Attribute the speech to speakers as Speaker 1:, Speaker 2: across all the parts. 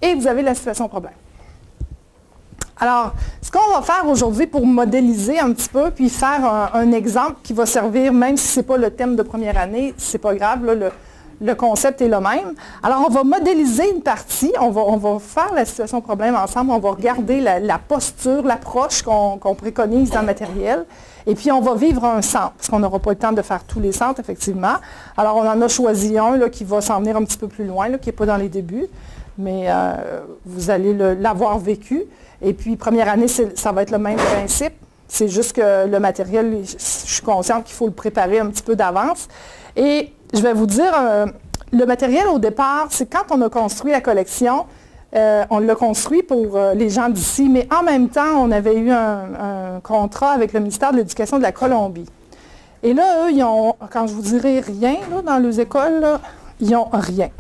Speaker 1: et vous avez la situation problème. Alors, ce qu'on va faire aujourd'hui pour modéliser un petit peu, puis faire un exemple qui va servir, même si ce n'est pas le thème de première année, c'est pas grave, là, le concept est le même. Alors, on va modéliser une partie, on va faire la situation problème ensemble, on va regarder la posture, l'approche qu'on préconise dans le matériel, et puis on va vivre un centre, parce qu'on n'aura pas le temps de faire tous les centres, effectivement. Alors, on en a choisi un là, qui va s'en venir un petit peu plus loin, là, qui n'est pas dans les débuts, mais vous allez l'avoir vécu. Et puis, première année, ça va être le même principe. C'est juste que le matériel, je suis consciente qu'il faut le préparer un petit peu d'avance. Et je vais vous dire, le matériel au départ, c'est quand on a construit la collection, on l'a construit pour les gens d'ici, mais en même temps, on avait eu un contrat avec le ministère de l'Éducation de la Colombie. Et là, eux, ils ont, quand je vous dirai rien là, dans les écoles, là, ils n'ont rien.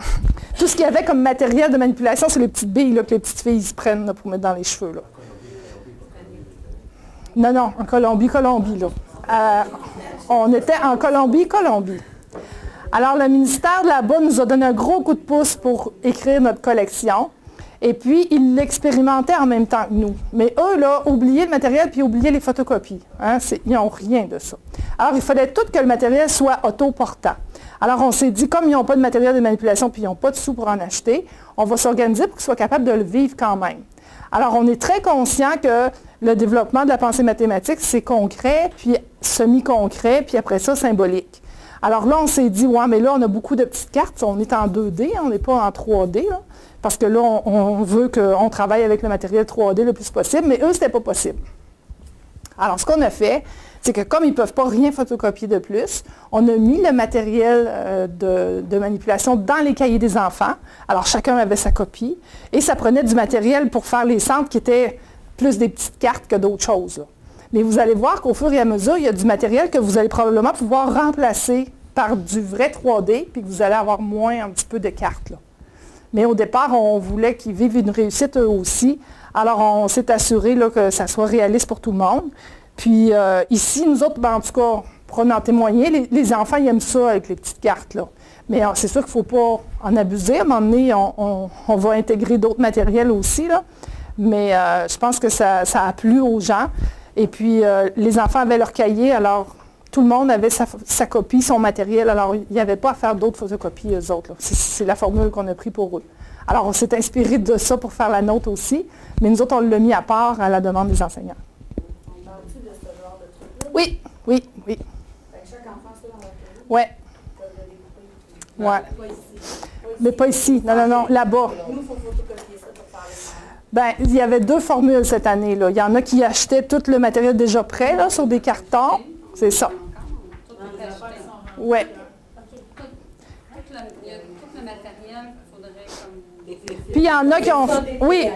Speaker 1: Tout ce qu'il y avait comme matériel de manipulation, c'est les petites billes là, que les petites filles se prennent là, pour mettre dans les cheveux. Là. Non, en Colombie, là. On était en Colombie. Alors, le ministère de là-bas nous a donné un gros coup de pouce pour écrire notre collection. Et puis, ils l'expérimentaient en même temps que nous. Mais eux, là, oubliaient le matériel puis oubliaient les photocopies. Hein, ils n'ont rien de ça. Alors, il fallait tout que le matériel soit autoportant. Alors, on s'est dit, comme ils n'ont pas de matériel de manipulation puis ils n'ont pas de sous pour en acheter, on va s'organiser pour qu'ils soient capables de le vivre quand même. Alors, on est très conscient que le développement de la pensée mathématique, c'est concret, puis semi-concret, puis après ça, symbolique. Alors là, on s'est dit, ouais, mais là, on a beaucoup de petites cartes, on est en 2D, on n'est pas en 3D, là, parce que là, on veut qu'on travaille avec le matériel 3D le plus possible, mais eux, ce n'était pas possible. Alors, ce qu'on a fait, c'est que comme ils ne peuvent pas rien photocopier de plus, on a mis le matériel de manipulation dans les cahiers des enfants. Alors, chacun avait sa copie, et ça prenait du matériel pour faire les centres qui étaient plus des petites cartes que d'autres choses, là. Mais vous allez voir qu'au fur et à mesure, il y a du matériel que vous allez probablement pouvoir remplacer par du vrai 3D, puis que vous allez avoir moins un petit peu de cartes, là. Mais au départ, on voulait qu'ils vivent une réussite eux aussi. Alors, on s'est assuré là, que ça soit réaliste pour tout le monde. Puis ici, nous autres, en tout cas, pour en témoigner, les enfants, ils aiment ça avec les petites cartes, là. Mais c'est sûr qu'il ne faut pas en abuser. À un moment donné, on va intégrer d'autres matériels aussi, là. Mais je pense que ça a plu aux gens. Et puis, les enfants avaient leur cahier, alors tout le monde avait sa copie, son matériel. Alors, il n'y avait pas à faire d'autres photocopies, eux autres. C'est la formule qu'on a prise pour eux. Alors, on s'est inspiré de ça pour faire la nôtre aussi. Mais nous autres, on l'a mis à part à la demande des enseignants.
Speaker 2: On parle-tu de ce genre de truc-là?
Speaker 1: Oui.
Speaker 2: Fait que chaque enfant, ça, dans leur cahier?
Speaker 1: Oui.
Speaker 2: Ils peuvent le découper.
Speaker 1: Oui.
Speaker 2: Pas ici.
Speaker 1: Mais pas ici. Non, là-bas.
Speaker 2: Nous, il faut photocopier ça pour faire les centres.
Speaker 1: Bien, il y avait 2 formules cette année, là. Il y en a qui achetaient tout le matériel déjà prêt, là, sur des cartons. C'est ça. Oui.
Speaker 3: Tout le matériel, il faudrait comme...
Speaker 1: Puis il y en a qui ont... Oui,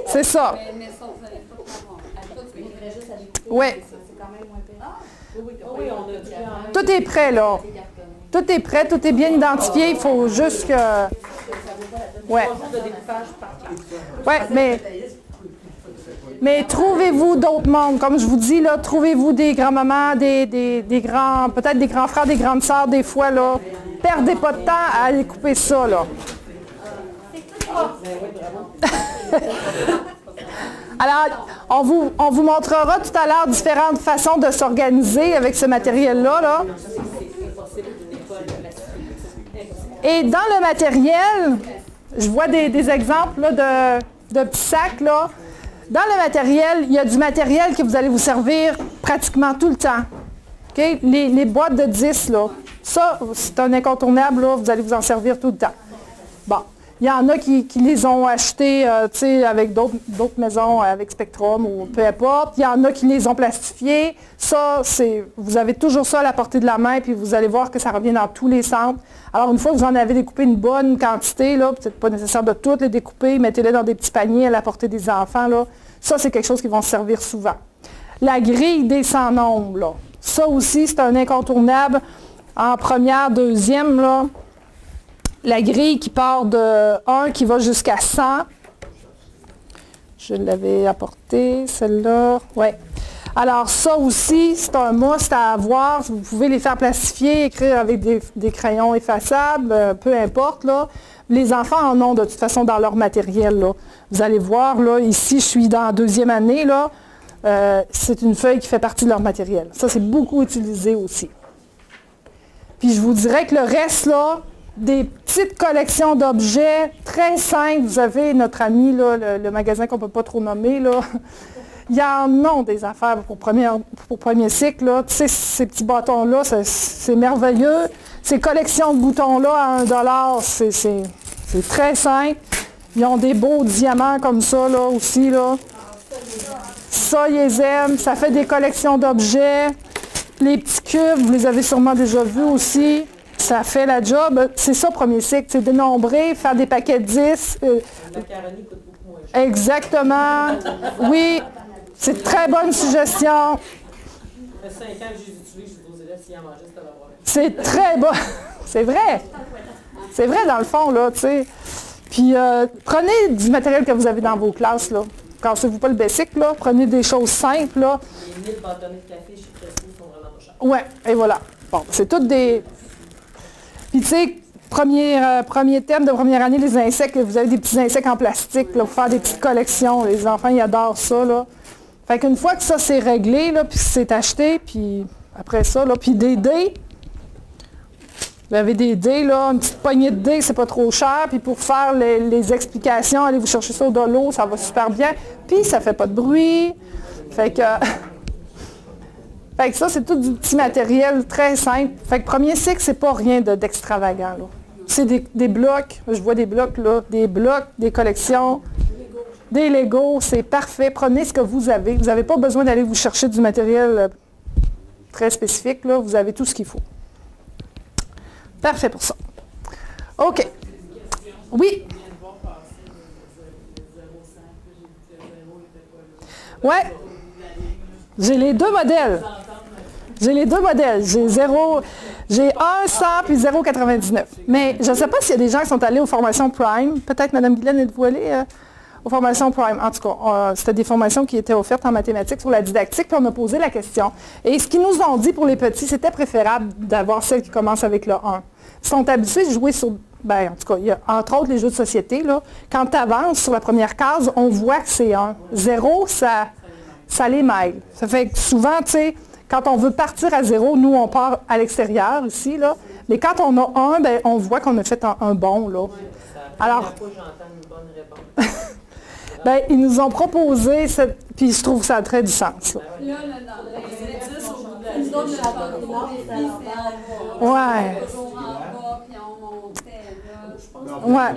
Speaker 1: c'est ça.
Speaker 3: Mais ça, vous allez tout avoir.
Speaker 2: Il faudrait juste à découper.
Speaker 1: Oui.
Speaker 2: C'est quand même moins pire. Oui, on a dit.
Speaker 1: Tout est prêt, là. Tout est prêt, tout est bien identifié. Il faut juste que... Oui. Oui, mais trouvez-vous d'autres mondes. Comme je vous dis, là, trouvez-vous des grands-mamans, des grands, peut-être des grands frères, des grandes sœurs, des fois, là. Perdez pas de temps à aller couper ça, là. Alors, on vous montrera tout à l'heure différentes façons de s'organiser avec ce matériel-là, là. Et dans le matériel, je vois des exemples là, de petits sacs, là. Dans le matériel, il y a du matériel que vous allez vous servir pratiquement tout le temps. Okay? Les boîtes de 10, là, ça, c'est un incontournable, là, vous allez vous en servir tout le temps. Bon, il y en a qui les ont achetés avec d'autres maisons, avec Spectrum ou peu importe. Il y en a qui les ont plastifiés. Ça, vous avez toujours ça à la portée de la main, puis vous allez voir que ça revient dans tous les centres. Alors, une fois que vous en avez découpé une bonne quantité, là, peut-être pas nécessaire de toutes les découper, mettez-les dans des petits paniers à la portée des enfants, là. Ça, c'est quelque chose qui va se servir souvent. La grille des 100 nombres, là. Ça aussi, c'est un incontournable. En première, deuxième, là, la grille qui part de 1 qui va jusqu'à 100. Je l'avais apportée, celle-là. Oui. Alors ça aussi, c'est un must à avoir. Vous pouvez les faire plastifier, écrire avec des crayons effaçables, peu importe. Là. Les enfants en ont de toute façon dans leur matériel. Là. Vous allez voir, là, ici, je suis dans la 2e année. Là, c'est une feuille qui fait partie de leur matériel. Ça, c'est beaucoup utilisé aussi. Puis je vous dirais que le reste, là, des petites collections d'objets très simples. Vous avez notre ami, là, le magasin qu'on ne peut pas trop nommer, là. Il y en a des affaires pour premier cycle. Là. Tu sais, ces petits bâtons-là, c'est merveilleux. Ces collections de boutons-là à 1 $, c'est très simple. Ils ont des beaux diamants comme ça là, aussi. Là. Ça, ils les aiment. Ça fait des collections d'objets. Les petits cubes, vous les avez sûrement déjà vus aussi. Ça fait la job. C'est ça, premier cycle. C'est dénombrer, faire des paquets de 10.
Speaker 2: La macaroni coûte beaucoup moins cher.
Speaker 1: Exactement. Oui. C'est une très bonne suggestion.
Speaker 2: Ça fait 5 ans que je les utilise, je vous élèves s'ils en mangeaient, c'était l'avoir.
Speaker 1: C'est très bon. C'est vrai. C'est vrai dans le fond, là, tu sais. Puis, prenez du matériel que vous avez dans vos classes, là. Cassez-vous pas le basic, là. Prenez des choses simples, là.
Speaker 2: Les 1000 bâtonnets de café chez Crespo sont vraiment pas chers.
Speaker 1: Ouais, et voilà. Bon, c'est toutes des... Puis, tu sais, premier thème de première année, les insectes. Vous avez des petits insectes en plastique, là, pour faire des petites collections. Les enfants, ils adorent ça, là. Fait qu'une fois que ça, c'est réglé, là, puis c'est acheté, puis après ça, là, puis des dés. Vous avez des dés, là, une petite poignée de dés, c'est pas trop cher. Puis pour faire les explications, allez vous chercher ça au dolo, ça va super bien. Puis ça fait pas de bruit. Fait que ça, c'est tout du petit matériel très simple. Fait que premier cycle, c'est pas rien d'extravagant, là. C'est des blocs, je vois des blocs, là, des collections. Des Legos, c'est parfait. Prenez ce que vous avez. Vous n'avez pas besoin d'aller vous chercher du matériel très spécifique. Là. Vous avez tout ce qu'il faut. Parfait pour ça. OK. Oui? Ouais. J'ai les deux modèles. J'ai 1, 100 puis 0,99. Mais je ne sais pas s'il y a des gens qui sont allés aux formations Prime. Peut-être, Mme Guylaine, êtes-vous allée aux formations Prime? En tout cas, c'était des formations qui étaient offertes en mathématiques sur la didactique, puis on a posé la question. Et ce qu'ils nous ont dit pour les petits, c'était préférable d'avoir celles qui commencent avec le 1. Ils sont habitués de jouer sur... Ben, en tout cas, il y a entre autres les jeux de société. Là. Quand tu avances sur la première case, on voit que c'est 1. 0, ça les mêle. Ça fait que souvent, tu sais, quand on veut partir à 0, nous, on part à l'extérieur ici, là. Mais quand on a 1, ben, on voit qu'on a fait un bon, là. Alors,
Speaker 2: j'entends une bonne réponse.
Speaker 1: ben, ils nous ont proposé, puis je trouve que ça a très du sens. Là.
Speaker 3: Là, dans les 10 au bout de la zone,
Speaker 1: Ouais.
Speaker 3: toujours en bas, puis on montait, là.
Speaker 1: Ouais.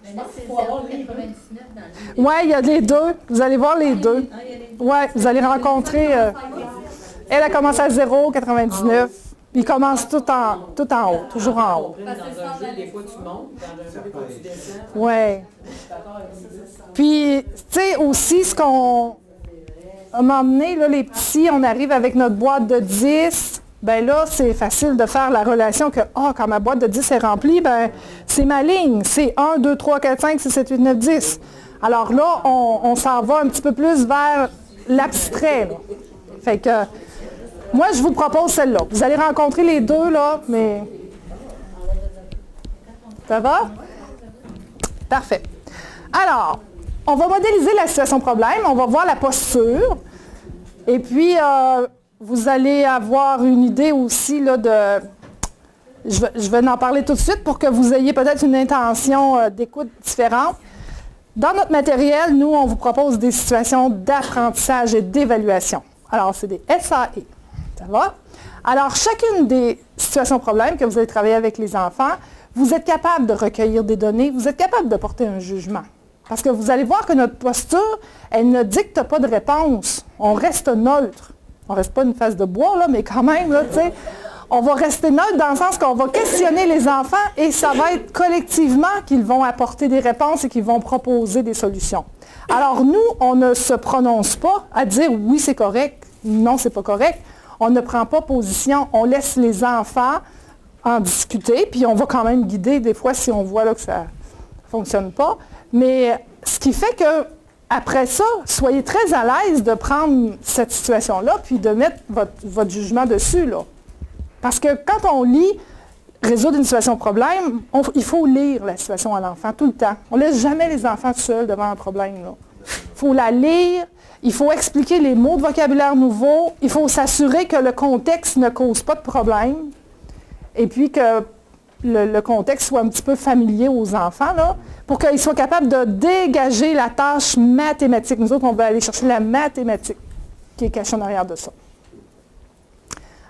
Speaker 4: Mais là, c'est 0,99 dans le
Speaker 1: Oui, il y a les deux. Vous allez voir les deux. Oui, vous allez rencontrer... elle a commencé à 0,99. Ils commencent tout en haut, toujours en haut.
Speaker 2: Dans un jeu, des fois tu montes, dans un jeu, des fois tu descends.
Speaker 1: Oui. Puis, tu sais, aussi, ce qu'on... À un moment donné, là, les petits, on arrive avec notre boîte de 10. Ben là, c'est facile de faire la relation que, quand ma boîte de 10 est remplie, ben c'est ma ligne. C'est 1, 2, 3, 4, 5, 6, 7, 8, 9, 10. Alors là, on s'en va un petit peu plus vers l'abstrait. Là. Fait que, moi, je vous propose celle-là. Vous allez rencontrer les deux, là, mais... Ça va? Parfait. Alors, on va modéliser la situation problème. On va voir la posture. Et puis... vous allez avoir une idée aussi là, de... Je vais en parler tout de suite pour que vous ayez peut-être une intention d'écoute différente. Dans notre matériel, nous, on vous propose des situations d'apprentissage et d'évaluation. Alors, c'est des SAE. Ça va? Alors, chacune des situations problèmes que vous allez travailler avec les enfants, vous êtes capable de recueillir des données, vous êtes capable de porter un jugement. Parce que vous allez voir que notre posture, elle ne dicte pas de réponse. On reste neutre. On ne reste pas une face de bois, là, mais quand même, là, tu sais, on va rester neutre dans le sens qu'on va questionner les enfants et ça va être collectivement qu'ils vont apporter des réponses et qu'ils vont proposer des solutions. Alors nous, on ne se prononce pas à dire oui, c'est correct, non, c'est pas correct. On ne prend pas position, on laisse les enfants en discuter, puis on va quand même guider des fois si on voit là, que ça ne fonctionne pas. Mais ce qui fait que après ça, soyez très à l'aise de prendre cette situation-là puis de mettre votre jugement dessus, là. Parce que quand on lit résoudre une situation problème, il faut lire la situation à l'enfant tout le temps. On ne laisse jamais les enfants seuls devant un problème. Il faut la lire, il faut expliquer les mots de vocabulaire nouveaux, il faut s'assurer que le contexte ne cause pas de problème et puis que le contexte soit un petit peu familier aux enfants, là, pour qu'ils soient capables de dégager la tâche mathématique. Nous autres, on va aller chercher la mathématique qui est cachée en arrière de ça.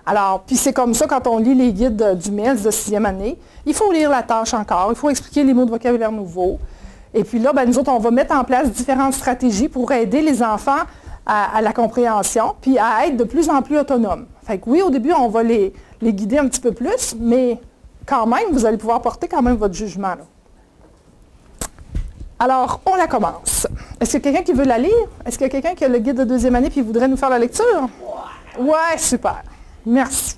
Speaker 1: Alors, puis c'est comme ça quand on lit les guides du MELS de 6e année. Il faut lire la tâche encore, il faut expliquer les mots de vocabulaire nouveaux. Et puis là, nous autres, on va mettre en place différentes stratégies pour aider les enfants à la compréhension, puis à être de plus en plus autonomes. Fait que oui, au début, on va les guider un petit peu plus, mais quand même, vous allez pouvoir porter quand même votre jugement, là. Alors, on la commence. Est-ce qu'il y a quelqu'un qui veut la lire? Est-ce qu'il y a quelqu'un qui a le guide de 2e année et voudrait nous faire la lecture? Ouais, super. Merci.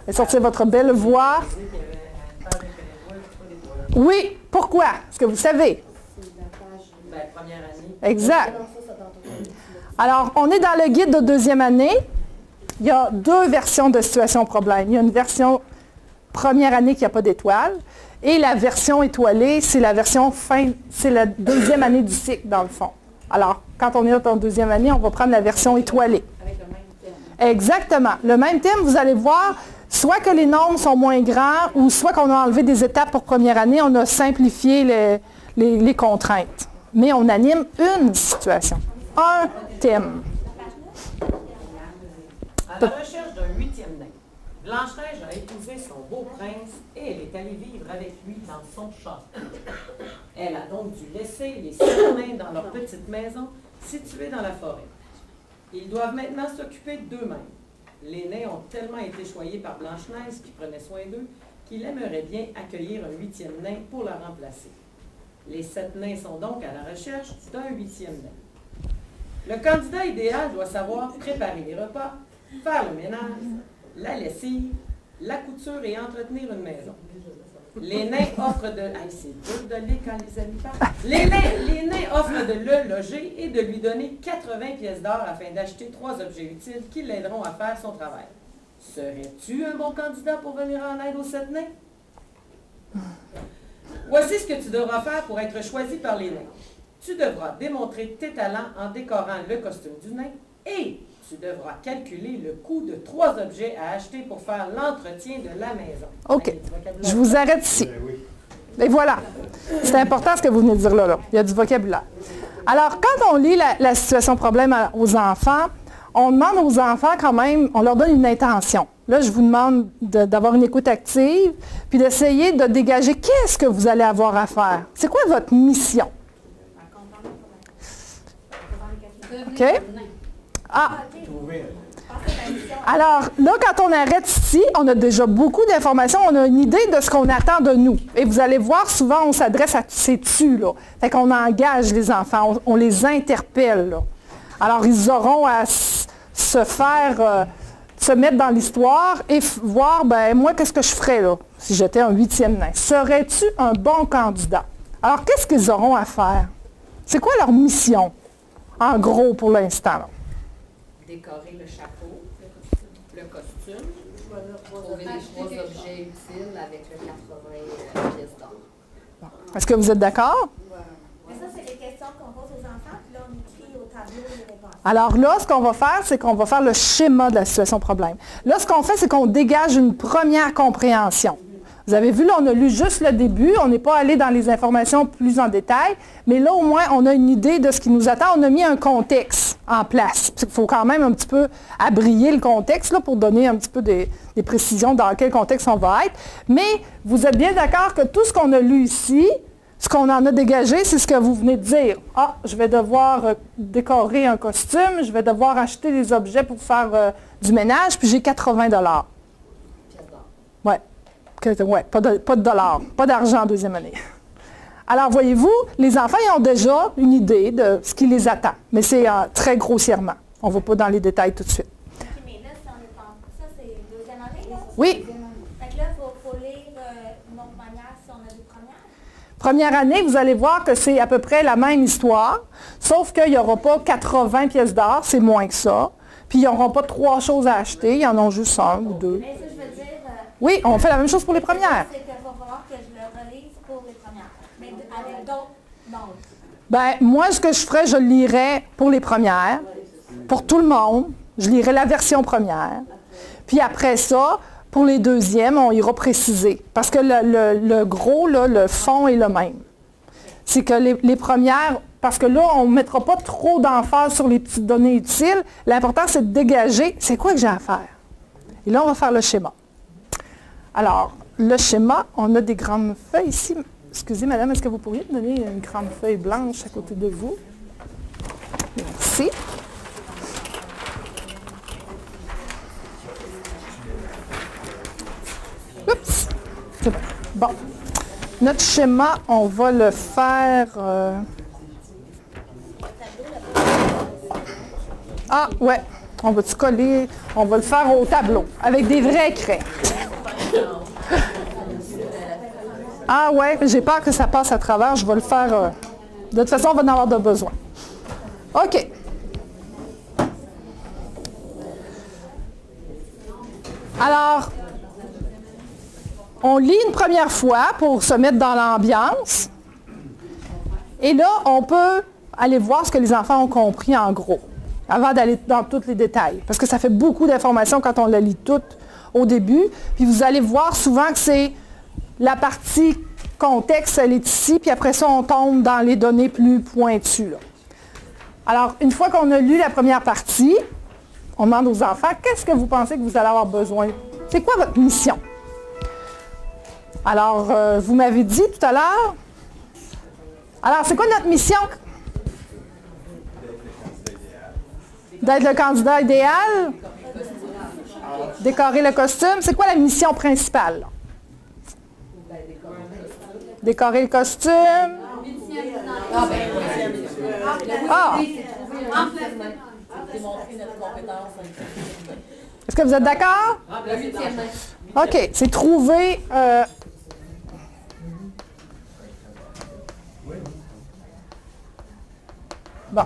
Speaker 1: Et sortir votre belle voix. Oui, pourquoi? Est-ce que vous savez? Exact. Alors, on est dans le guide de 2e année. Il y a 2 versions de situation problème. Il y a une version première année qui n'a pas d'étoile. Et la version étoilée, c'est la version fin, c'est la 2e année du cycle, dans le fond. Alors, quand on est en 2e année, on va prendre la version étoilée. Avec le même thème. Exactement. Le même thème, vous allez voir, soit que les nombres sont moins grands, ou soit qu'on a enlevé des étapes pour première année, on a simplifié les contraintes. Mais on anime une situation, un thème.
Speaker 2: À la recherche d'un 8e nain, Blanche-Neige a épousé son beau prince et elle est allée vivre avec lui dans son château. Elle a donc dû laisser les 7 nains dans leur petite maison située dans la forêt. Ils doivent maintenant s'occuper d'eux-mêmes. Les nains ont tellement été choyés par Blanche-Neige, qui prenait soin d'eux, qu'il aimerait bien accueillir un 8e nain pour la remplacer. Les 7 nains sont donc à la recherche d'un 8e nain. Le candidat idéal doit savoir préparer les repas, faire le ménage, la lessive, la couture et entretenir une maison. Les nains offrent de... c'est dur de lire quand les amis parlent. Les nains offrent de le loger et de lui donner 80 pièces d'or afin d'acheter 3 objets utiles qui l'aideront à faire son travail. Serais-tu un bon candidat pour venir en aide aux 7 nains? Voici ce que tu devras faire pour être choisi par les nains. Tu devras démontrer tes talents en décorant le costume du nain et tu devras calculer le coût de 3 objets à acheter pour faire l'entretien de la maison.
Speaker 1: OK. Je vous arrête ici. Et voilà. C'est important ce que vous venez de dire là. Il y a du vocabulaire. Alors, quand on lit la situation problème aux enfants, on demande aux enfants quand même, on leur donne une intention. Là, je vous demande d'avoir une écoute active, puis d'essayer de dégager qu'est-ce que vous allez avoir à faire. C'est quoi votre mission? OK? Ah! Alors, là, quand on arrête ici, on a déjà beaucoup d'informations, on a une idée de ce qu'on attend de nous. Et vous allez voir, souvent, on s'adresse à ces tu là. Fait qu'on engage les enfants, on les interpelle, là. Alors, ils auront à se faire, se mettre dans l'histoire et voir, moi, qu'est-ce que je ferais, là, si j'étais un 8e nain? Serais-tu un bon candidat? Alors, qu'est-ce qu'ils auront à faire? C'est quoi leur mission, en gros, pour l'instant, là?
Speaker 5: Décorer le chapeau, le costume, trouver les 3 objets utiles avec le 80 pièces d'or.
Speaker 1: Est-ce que vous êtes d'accord?
Speaker 6: Mais ça, c'est les questions qu'on pose aux enfants, puis là, on écrit au tableau les réponses.
Speaker 1: Alors là, ce qu'on va faire, c'est qu'on va faire le schéma de la situation problème. Là, ce qu'on fait, c'est qu'on dégage une première compréhension. Vous avez vu, là, on a lu juste le début, on n'est pas allé dans les informations plus en détail, mais là, au moins, on a une idée de ce qui nous attend. On a mis un contexte en place. Il faut quand même un petit peu abrier le contexte là, pour donner un petit peu des précisions dans quel contexte on va être. Mais vous êtes bien d'accord que tout ce qu'on a lu ici, ce qu'on en a dégagé, c'est ce que vous venez de dire. Ah, je vais devoir décorer un costume, je vais devoir acheter des objets pour faire du ménage, puis j'ai 80 $. Oui. Ouais, pas de dollars, pas d'argent en 2e année. Alors, voyez-vous, les enfants ils ont déjà une idée de ce qui les attend, mais c'est très grossièrement. On ne va pas dans les détails tout de suite.
Speaker 6: OK, mais là, si on est en... Ça, c'est 2e année, là?
Speaker 1: Oui.
Speaker 6: Fait que là, il faut lire une autre manière si on a des premières.
Speaker 1: Première année, vous allez voir que c'est à peu près la même histoire, sauf qu'il n'y aura pas 80 pièces d'or, c'est moins que ça. Puis ils n'auront pas 3 choses à acheter, ils en ont juste 1 ou 2.
Speaker 6: Mais ça, je veux dire...
Speaker 1: Oui, on fait la même chose pour les premières.
Speaker 6: C'est qu'il va falloir que je le relise pour les premières. Mais avec d'autres nombres.
Speaker 1: Ben, moi, ce que je ferais, je le lirais pour les premières, pour tout le monde. Je lirais la version première. Puis après ça, pour les deuxièmes, on ira préciser. Parce que le gros, là, le fond est le même. C'est que les premières, parce que là, on ne mettra pas trop d'emphase sur les petites données utiles. L'important, c'est de dégager, c'est quoi que j'ai à faire. Et là, on va faire le schéma. Alors, le schéma, on a des grandes feuilles ici. Excusez, madame, est-ce que vous pourriez me donner une grande feuille blanche à côté de vous? Merci. Oups! C'est bon. Bon. Notre schéma, on va le faire... Ah, ouais. On va-tu coller? On va le faire au tableau, avec des vrais craies. Ah ouais, j'ai peur que ça passe à travers. Je vais le faire... De toute façon, on va en avoir de besoin. OK. Alors, on lit une première fois pour se mettre dans l'ambiance. Et là, on peut aller voir ce que les enfants ont compris en gros, avant d'aller dans tous les détails. Parce que ça fait beaucoup d'informations quand on la lit toute au début. Puis vous allez voir souvent que c'est la partie contexte, elle est ici, puis après ça, on tombe dans les données plus pointues, là. Alors, une fois qu'on a lu la première partie, on demande aux enfants, qu'est-ce que vous pensez que vous allez avoir besoin? C'est quoi votre mission? Alors, vous m'avez dit tout à l'heure. Alors, c'est quoi notre mission? D'être le candidat idéal? Décorer le costume. C'est quoi la mission principale? Décorer le costume. Ah! Est-ce que vous êtes d'accord? OK, c'est trouver... Bon.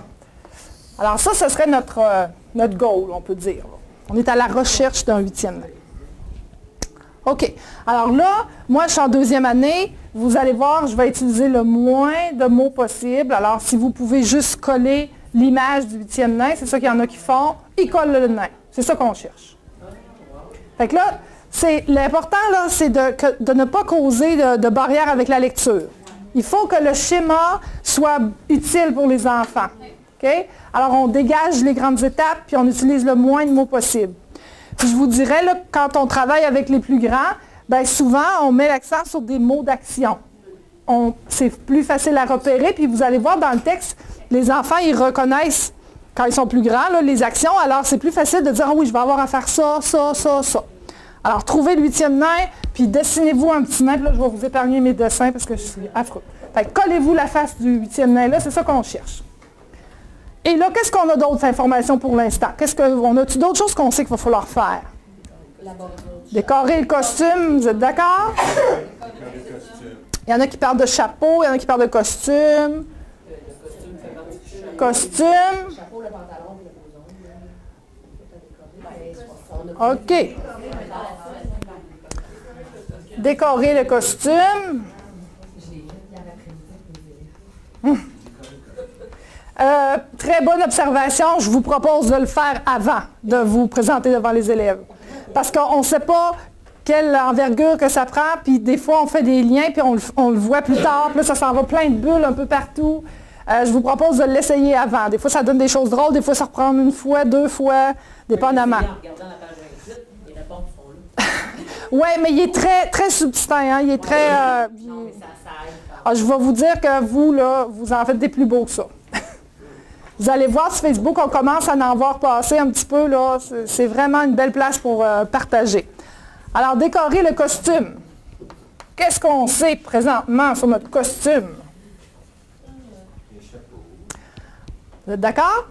Speaker 1: Alors ça, ce serait notre goal, on peut dire. On est à la recherche d'un 8e mai. OK. Alors là, moi, je suis en 2e année. Vous allez voir, je vais utiliser le moins de mots possible. Alors, si vous pouvez juste coller l'image du 8e nain, c'est ça qu'il y en a qui font, ils collent le nain. C'est ça qu'on cherche. Fait que là, l'important, là, c'est de ne pas causer de barrière avec la lecture. Il faut que le schéma soit utile pour les enfants. OK? Alors, on dégage les grandes étapes, puis on utilise le moins de mots possible. Puis je vous dirais, là, quand on travaille avec les plus grands, bien souvent, on met l'accent sur des mots d'action. C'est plus facile à repérer, puis vous allez voir dans le texte, les enfants, ils reconnaissent, quand ils sont plus grands, là, les actions. Alors, c'est plus facile de dire, ah oui, je vais avoir à faire ça, ça, ça, ça. Alors, trouvez le 8e nain, puis dessinez-vous un petit nain. Puis là, je vais vous épargner mes dessins parce que je suis affreux. Fait que collez-vous la face du 8e nain, là, c'est ça qu'on cherche. Et là, qu'est-ce qu'on a d'autres informations pour l'instant? On a-tu d'autres choses qu'on sait qu'il va falloir faire? Décorer le costume, vous êtes d'accord? Il y en a qui parlent de chapeau, il y en a qui parlent de costume. Costume. OK. Décorer le costume. Très bonne observation. Je vous propose de le faire avant de vous présenter devant les élèves. Parce qu'on ne sait pas quelle envergure que ça prend, puis des fois on fait des liens, puis on le voit plus tard, puis là ça s'en va plein de bulles un peu partout. Je vous propose de l'essayer avant. Des fois ça donne des choses drôles, des fois ça reprend une fois, 2 fois, dépendamment. Oui, mais il est très, très subtilin, hein? Il est très... je vais vous dire que vous, là, vous en faites des plus beaux que ça. Vous allez voir sur Facebook, on commence à en voir passer un petit peu, là. C'est vraiment une belle place pour partager. Alors, décorer le costume. Qu'est-ce qu'on sait présentement sur notre costume? Vous êtes d'accord?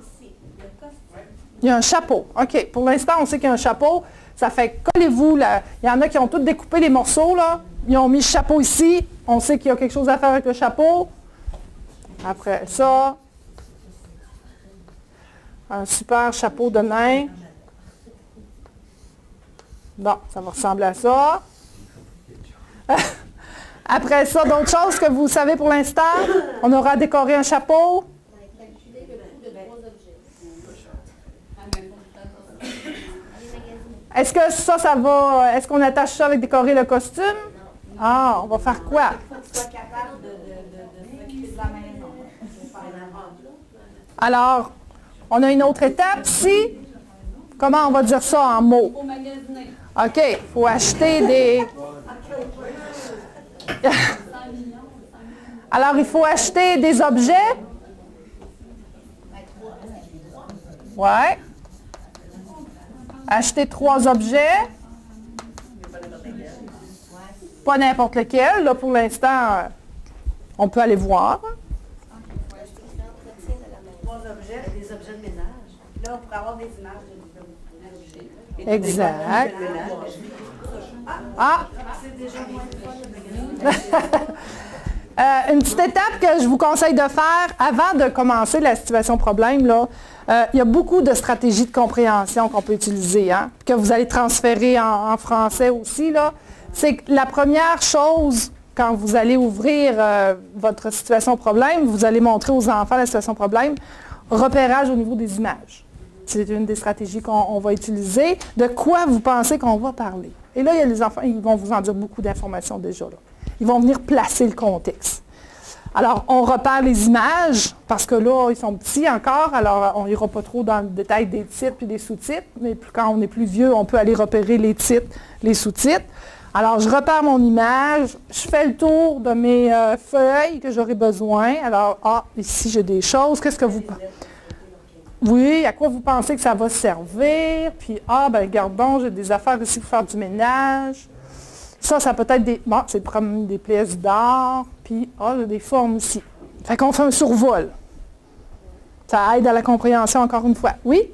Speaker 1: Il y a un chapeau. OK. Pour l'instant, on sait qu'il y a un chapeau. Ça fait, collez-vous, là. Il y en a qui ont tous découpé les morceaux, là. ils ont mis le chapeau ici. On sait qu'il y a quelque chose à faire avec le chapeau. Après ça, un super chapeau de nain. Bon, ça va ressembler à ça. Après ça, d'autres choses que vous savez pour l'instant? On aura décoré un chapeau.
Speaker 3: Calculer le coût de 3 objets.
Speaker 1: Est-ce que ça va... Est-ce qu'on attache ça avec décorer le costume? Ah, on va faire quoi?
Speaker 6: Il faut que tu sois capable de s'occuper de la maison.
Speaker 1: Alors, on a une autre étape ici. Comment on va dire ça en mots?
Speaker 3: Au magasiner.
Speaker 1: OK, il faut acheter des... Alors, il faut acheter des objets. Ouais. Acheter 3 objets. Pas n'importe lequel. Là, pour l'instant, on peut aller voir.
Speaker 6: 3 objets, des objets de ménage. Là, on pourrait avoir des images de
Speaker 1: Exact. Ah!
Speaker 6: C'est déjà moins de fun.
Speaker 1: Une petite étape que je vous conseille de faire avant de commencer la situation problème, là, il y a beaucoup de stratégies de compréhension qu'on peut utiliser, hein, que vous allez transférer en français aussi. Là. C'est que la première chose, quand vous allez ouvrir votre situation problème, vous allez montrer aux enfants la situation problème, repérage au niveau des images. C'est une des stratégies qu'on va utiliser. De quoi vous pensez qu'on va parler? Et là, il y a les enfants, ils vont vous en dire beaucoup d'informations déjà. Là. Ils vont venir placer le contexte. Alors, on repère les images, parce que là, ils sont petits encore, alors on n'ira pas trop dans le détail des titres et des sous-titres, mais quand on est plus vieux, on peut aller repérer les titres, les sous-titres. Alors, je repère mon image, je fais le tour de mes feuilles que j'aurai besoin. Alors, ici, j'ai des choses. Qu'est-ce que vous pensez? Oui, à quoi vous pensez que ça va servir? Puis, regardons, j'ai des affaires ici pour faire du ménage. Ça peut être des... Bon, c'est des pièces d'art. Puis, j'ai des formes ici. Fait qu'on fait un survol. Ça aide à la compréhension encore une fois. Oui?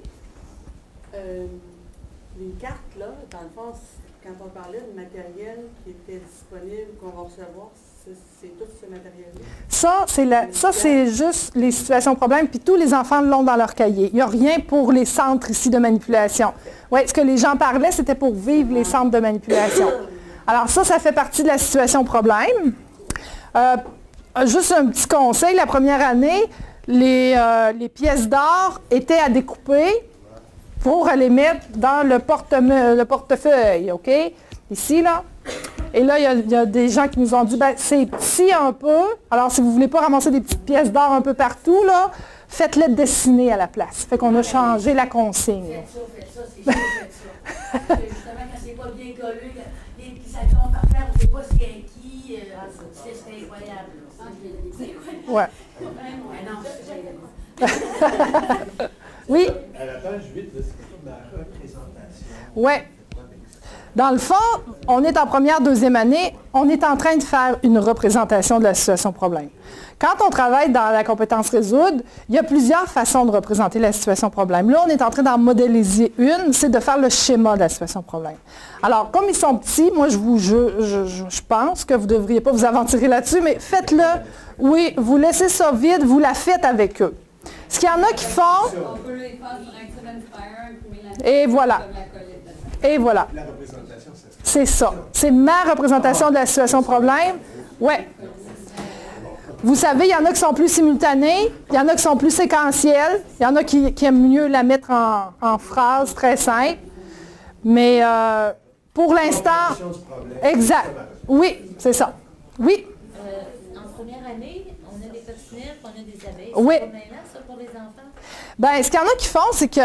Speaker 7: Les cartes, là, dans le fond, quand on parlait de matériel qui était disponible, qu'on va recevoir, c'est tout ce matériel-là?
Speaker 1: Ça, c'est juste les situations problèmes, puis tous les enfants l'ont dans leur cahier. Il n'y a rien pour les centres ici de manipulation. Oui, ce que les gens parlaient, c'était pour vivre les centres de manipulation. Alors ça fait partie de la situation problème. Juste un petit conseil, la première année, les pièces d'or étaient à découper pour les mettre dans le portefeuille, OK? Ici, là. Et là, il y a des gens qui nous ont dit, c'est petit un peu, alors si vous ne voulez pas ramasser des petites pièces d'or un peu partout, là, faites-les dessiner à la place. Fait qu'on a changé la consigne.
Speaker 8: Faites ça, c'est sûr, faites ça. Justement, quand c'est pas bien collé, les petits sacons par terre, on ne sait pas ce qu'il y a qui, c'est incroyable.
Speaker 1: Ouais.
Speaker 8: Non,
Speaker 1: oui?
Speaker 9: À la page 8, c'est comme la représentation.
Speaker 1: Oui. Dans le fond, on est en première, deuxième année, on est en train de faire une représentation de la situation problème. Quand on travaille dans la compétence résoudre, il y a plusieurs façons de représenter la situation problème. Là, on est en train d'en modéliser une, c'est de faire le schéma de la situation problème. Alors, comme ils sont petits, moi, je pense que vous ne devriez pas vous aventurer là-dessus, mais faites-le. Oui, vous laissez ça vide, vous la faites avec eux. Ce qu'il y en a qui font...
Speaker 3: On peut les faire sur Accident Fire,
Speaker 1: et voilà. Et voilà.
Speaker 9: La représentation,
Speaker 1: c'est ça. C'est ma représentation de la situation problème. Oui. Vous savez, il y en a qui sont plus simultanés, il y en a qui sont plus séquentiels, il y en a qui aiment mieux la mettre en phrase très simple. Mais pour l'instant... Exact. Oui, c'est ça. Oui.
Speaker 4: En première année, on a des coccinelles, on a des abeilles.
Speaker 1: Oui.
Speaker 4: C'est pas ça pour les enfants?
Speaker 1: Bien, ce qu'il y en a qui font, c'est que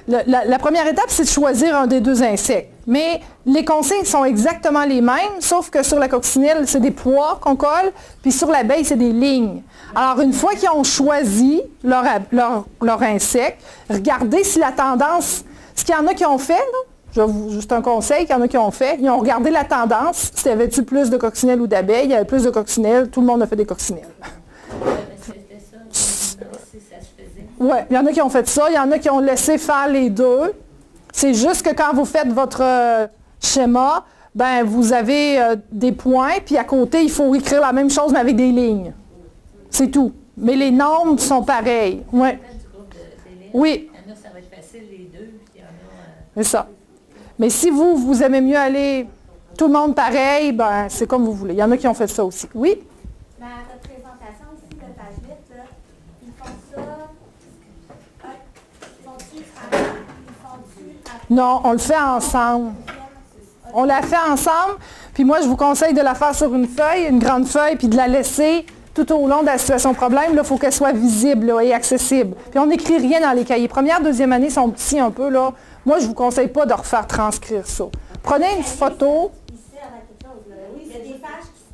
Speaker 1: la première étape, c'est de choisir un des deux insectes. Mais les consignes sont exactement les mêmes, sauf que sur la coccinelle, c'est des poids qu'on colle, puis sur l'abeille, c'est des lignes. Alors, une fois qu'ils ont choisi leur insecte, regardez si la tendance... Ce qu'il y en a qui ont fait, là, juste un conseil qu'il y en a qui ont fait, ils ont regardé la tendance, s'il y avait-tu plus de coccinelles ou d'abeilles, il y avait plus de coccinelles, tout le monde a fait des coccinelles.
Speaker 4: C'était ça, si ça se faisait.
Speaker 1: Oui, il y en a qui ont fait ça, il y en a qui ont laissé faire les deux. C'est juste que quand vous faites votre schéma, ben, vous avez des points, puis à côté, il faut écrire la même chose, mais avec des lignes. C'est tout. Mais les nombres sont pareils. Ouais. Oui.
Speaker 4: Il y en a, ça va être facile, les deux, puis il y en a...
Speaker 1: C'est ça. Mais si vous aimez mieux aller tout le monde pareil, ben, c'est comme vous voulez. Il y en a qui ont fait ça aussi. Oui?
Speaker 3: La représentation ici de page 8, là, ils font ça.
Speaker 1: Non, on le fait ensemble. On la fait ensemble. Puis moi, je vous conseille de la faire sur une feuille, une grande feuille, puis de la laisser tout au long de la situation problème. Là, il faut qu'elle soit visible là, et accessible. Puis on n'écrit rien dans les cahiers. Première, deuxième année sont petits un peu. Là. Moi, je ne vous conseille pas de refaire transcrire ça. Prenez une photo.
Speaker 3: Il y a des pages qui...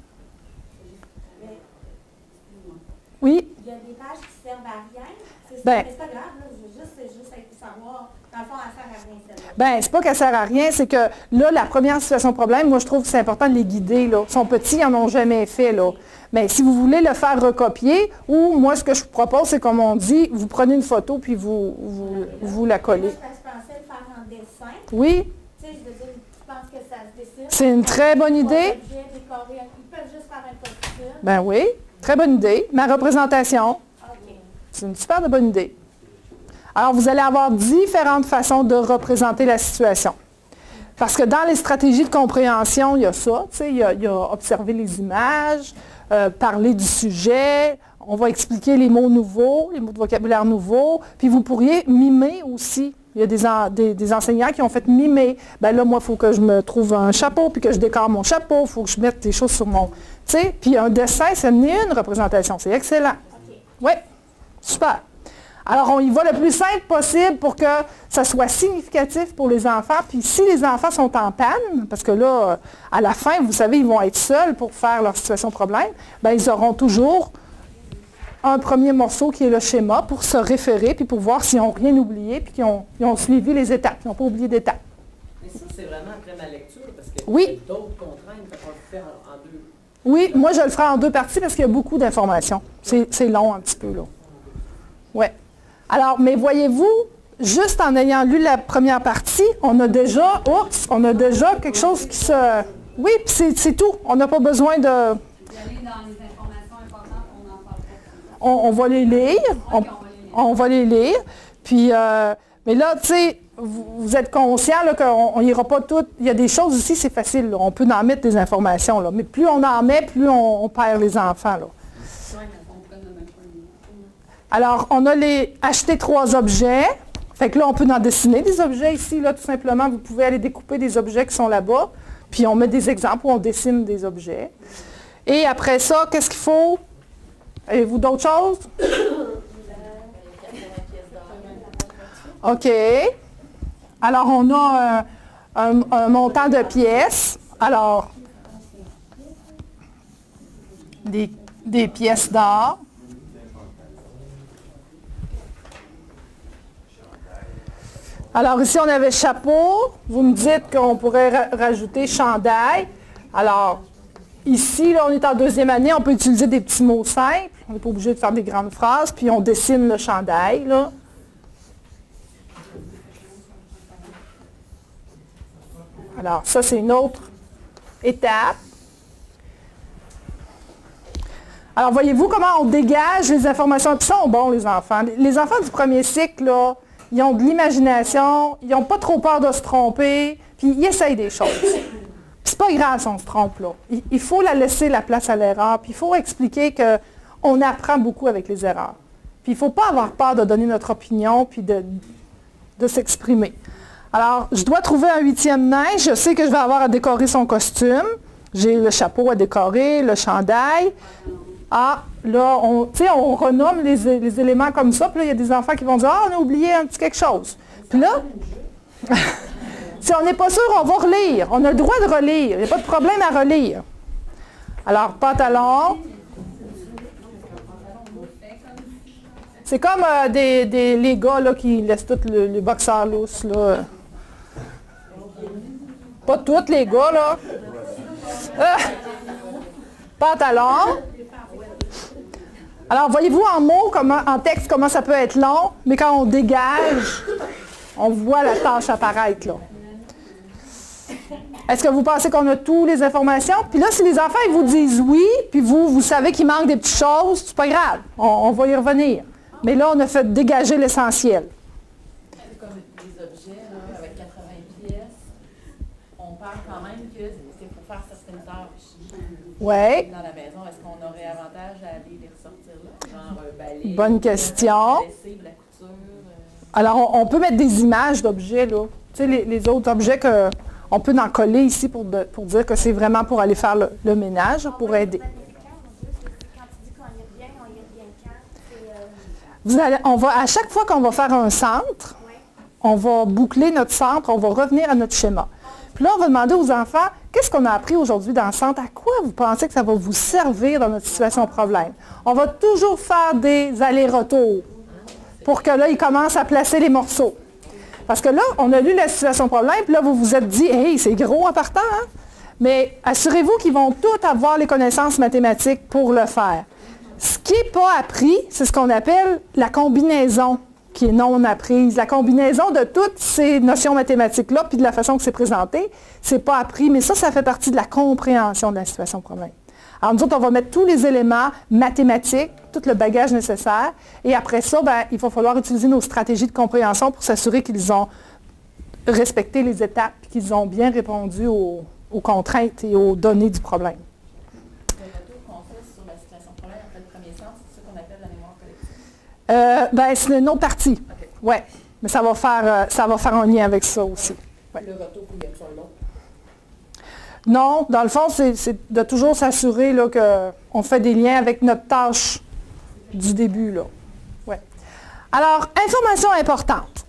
Speaker 1: Oui?
Speaker 3: Il y a des pages qui servent à rien. C'est
Speaker 1: ben,
Speaker 3: pas grave, là. C'est juste savoir. Dans le fond, elle sert à rien, celle-là.
Speaker 1: Ben, c'est pas qu'elle sert à rien, c'est que là, la première situation problème, moi, je trouve que c'est important de les guider. Là. Ils sont petits, ils n'en ont jamais fait. Là. Mais si vous voulez le faire recopier, ou moi, ce que je vous propose, c'est comme on dit, vous prenez une photo puis vous la collez.
Speaker 3: Moi, je pensais le faire en dessin.
Speaker 1: Oui?
Speaker 3: Tu sais, je veux dire, tu penses que ça se dessine?
Speaker 1: C'est une très bonne idée.
Speaker 3: Ils peuvent juste faire un costume.
Speaker 1: Ben oui, très bonne idée. Ma représentation.
Speaker 3: OK.
Speaker 1: C'est une super de bonne idée. Alors, vous allez avoir différentes façons de représenter la situation. Parce que dans les stratégies de compréhension, il y a ça, tu sais, il y a observer les images, parler du sujet, on va expliquer les mots nouveaux, les mots de vocabulaire nouveaux, puis vous pourriez mimer aussi. Il y a des enseignants qui ont fait mimer. Ben là, moi, il faut que je me trouve un chapeau, puis que je décore mon chapeau, il faut que je mette des choses sur mon... Tu sais, puis un dessin, c'est une représentation. C'est excellent. Oui, super. Alors, on y va le plus simple possible pour que ça soit significatif pour les enfants. Puis si les enfants sont en panne, parce que là, à la fin, vous savez, ils vont être seuls pour faire leur situation problème, bien, ils auront toujours un premier morceau qui est le schéma pour se référer, puis pour voir s'ils n'ont rien oublié, puis qu'ils ont suivi les étapes, qu'ils n'ont pas oublié d'étapes.
Speaker 2: Mais ça, c'est vraiment après ma lecture, parce que
Speaker 1: oui.
Speaker 2: Il y a d'autres contraintes qu'on peut faire en deux.
Speaker 1: Oui, moi, je le ferai en deux parties parce qu'il y a beaucoup d'informations. C'est long un petit peu, là. Oui. Alors, mais voyez-vous, juste en ayant lu la première partie, on a déjà quelque chose qui se... Oui, puis c'est tout. On n'a pas besoin de...
Speaker 3: Aller dans les informations importantes, on n'en parle pas.
Speaker 1: On va les lire. On va les lire. Puis, mais là, tu sais, vous êtes conscient qu'on n'ira pas tout. Il y a des choses ici, c'est facile. Là. On peut en mettre des informations. Là. Mais plus on en met, plus on perd les enfants. Là. Alors, on a acheté 3 objets. Fait que là, on peut en dessiner des objets ici, là, tout simplement. Vous pouvez aller découper des objets qui sont là-bas. Puis, on met des exemples où on dessine des objets. Et après ça, qu'est-ce qu'il faut? Avez-vous d'autres choses? OK. Alors, on a un montant de pièces. Alors, des pièces d'or. Alors ici, on avait chapeau. Vous me dites qu'on pourrait rajouter chandail. Alors, ici, là, on est en deuxième année, on peut utiliser des petits mots simples. On n'est pas obligé de faire des grandes phrases. Puis on dessine le chandail, là. Alors, ça, c'est une autre étape. Alors, voyez-vous comment on dégage les informations? Puis sont bons, les enfants. Les enfants du premier cycle, là, ils ont de l'imagination, ils n'ont pas trop peur de se tromper, puis ils essayent des choses. Puis c'est pas grave si on se trompe, là. Il faut la laisser la place à l'erreur, puis il faut expliquer qu'on apprend beaucoup avec les erreurs. Puis il ne faut pas avoir peur de donner notre opinion, puis de s'exprimer. Alors, je dois trouver un 8e nain. Je sais que je vais avoir à décorer son costume. J'ai le chapeau à décorer, le chandail. Ah, là, on renomme les éléments comme ça. Puis là, il y a des enfants qui vont dire « Ah, on a oublié un petit quelque chose. » Puis là, si on n'est pas sûr, on va relire. On a le droit de relire. Il n'y a pas de problème à relire. Alors, pantalon. C'est comme les gars là, qui laissent tous les boxeurs lousses. Là. Pas tous les gars, là. Pantalon. Alors, voyez-vous en mots, en texte, comment ça peut être long, mais quand on dégage, on voit la tâche apparaître, là. Est-ce que vous pensez qu'on a toutes les informations? Puis là, si les enfants ils vous disent oui, puis vous savez qu'il manque des petites choses, c'est pas grave. On va y revenir. Mais là, on a fait dégager l'essentiel.
Speaker 4: Comme des objets là, avec 80 pièces, on parle quand même que c'est pour faire certaines tâches.
Speaker 1: Oui.
Speaker 4: Dans la maison, est-ce qu'on aurait avantage à aller les ressortir là? Genre un balai,
Speaker 1: bonne question.
Speaker 4: la lessive, la couture.
Speaker 1: Alors, on peut mettre des images d'objets, là. Tu sais, les autres objets qu'on peut en coller ici pour dire que c'est vraiment pour aller faire le ménage, pour aider.
Speaker 3: Quand tu dis qu'on y revient, on y revient quand?
Speaker 1: À chaque fois qu'on va faire un centre, on va boucler notre centre, on va revenir à notre schéma. Puis là, on va demander aux enfants, qu'est-ce qu'on a appris aujourd'hui dans le centre? À quoi vous pensez que ça va vous servir dans notre situation problème? On va toujours faire des allers-retours pour que là, ils commencent à placer les morceaux. Parce que là, on a lu la situation problème, puis là, vous vous êtes dit, hey, c'est gros en partant, hein? Mais assurez-vous qu'ils vont tous avoir les connaissances mathématiques pour le faire. Ce qui n'est pas appris, c'est ce qu'on appelle la combinaison qui est non apprise. La combinaison de toutes ces notions mathématiques-là, puis de la façon que c'est présenté, c'est pas appris, mais ça fait partie de la compréhension de la situation problème. Alors nous autres, on va mettre tous les éléments mathématiques, tout le bagage nécessaire, et après ça, il va falloir utiliser nos stratégies de compréhension pour s'assurer qu'ils ont respecté les étapes, qu'ils ont bien répondu aux contraintes et aux données du problème.
Speaker 4: Le retour qu'on fait sur la situation problème après le premier centre, c'est ce qu'on appelle la mémoire collective.
Speaker 1: C'est une autre partie.
Speaker 4: Okay.
Speaker 1: Oui, mais ça va faire un lien avec ça aussi. Ouais.
Speaker 5: Le retour, il y a ça long.
Speaker 1: Non, dans le fond, c'est de toujours s'assurer qu'on fait des liens avec notre tâche du début. Là. Ouais. Alors, information importante.